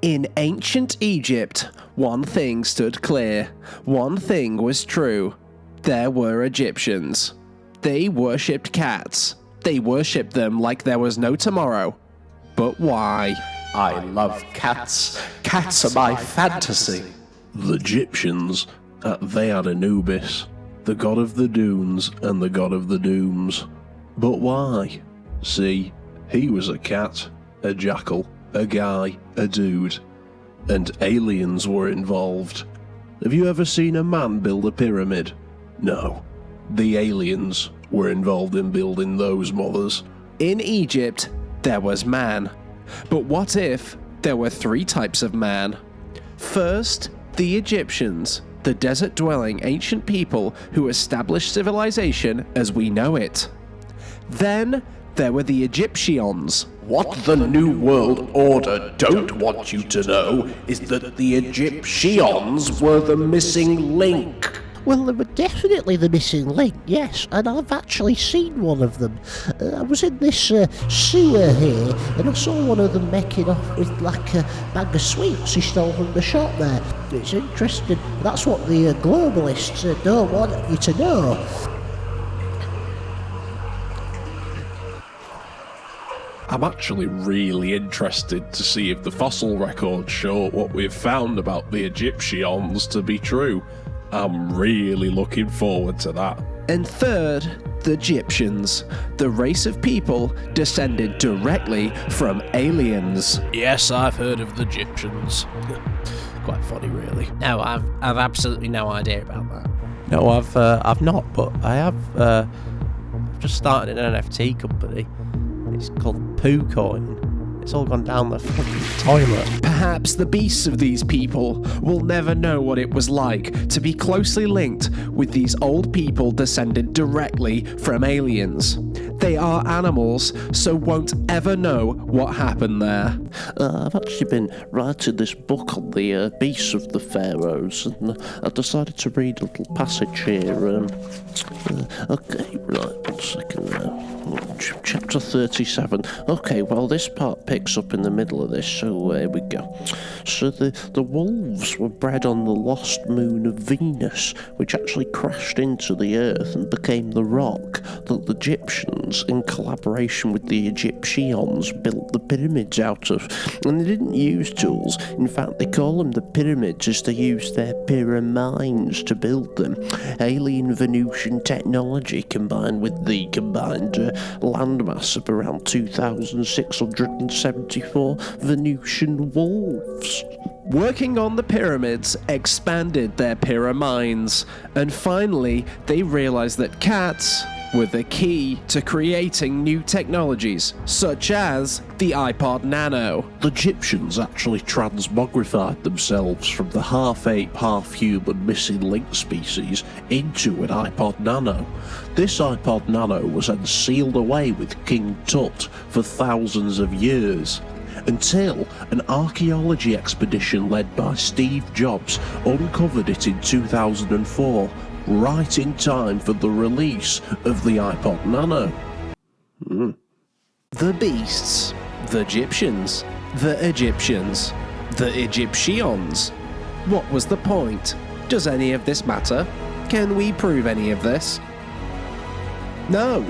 In ancient Egypt, one thing stood clear. One thing was true. There were Egyptians. They worshipped cats. They worshipped them like there was no tomorrow. But why? I love cats. Cats are my fantasy. The Egyptians, they had Anubis, the god of the dunes and the god of the dooms. But why? See, he was a cat, a jackal, a guy, a dude. And aliens were involved. Have you ever seen a man build a pyramid? No. The aliens were involved in building those mothers. In Egypt, there was man. But what if there were three types of man? First, the Egyptians, the desert-dwelling ancient people who established civilization as we know it. Then, there were the Egyptians. What the New World Order don't want you to know is that the Egyptians were the missing link. Well, they were definitely the missing link, yes, and I've actually seen one of them. I was in this sewer here, and I saw one of them making off with like a bag of sweets he stole from the shop there. It's interesting. That's what the globalists don't want you to know. I'm actually really interested to see if the fossil records show what we've found about the Egyptians to be true. I'm really looking forward to that. And third, the Egyptians, the race of people descended directly from aliens. Yes, I've heard of the Egyptians. Quite funny, really. No, I've absolutely no idea about that. No, I've not, but I have. I've just started an NFT company. It's called Poo Coin. It's all gone down the fucking toilet. Perhaps the beasts of these people will never know what it was like to be closely linked with these old people descended directly from aliens. They are animals, so won't ever know what happened there. I've actually been writing this book on the beasts of the pharaohs, and I decided to read a little passage here. Okay, right, 1 second now. Chapter 37. Okay, well, this part picks up in the middle of this, so here we go. So the wolves were bred on the lost moon of Venus, which actually crashed into the earth and became the rock that the Egyptians, in collaboration with the Egyptians, built the pyramids out of. And they didn't use tools. In fact, they call them the pyramids as they used their pyramids to build them. Alien Venusian technology combined with the combined landmass of around 2,674 Venusian wolves. Working on the pyramids expanded their pyramids, and finally they realized that cats were the key to creating new technologies, such as the iPod Nano. The Egyptians actually transmogrified themselves from the half-ape, half-human missing link species into an iPod Nano. This iPod Nano was then sealed away with King Tut for thousands of years, until an archaeology expedition led by Steve Jobs uncovered it in 2004, right in time for the release of the iPod Nano. The beasts, the Egyptians, the Egyptians, the Egyptians. What was the point? Does any of this matter? Can we prove any of this? No.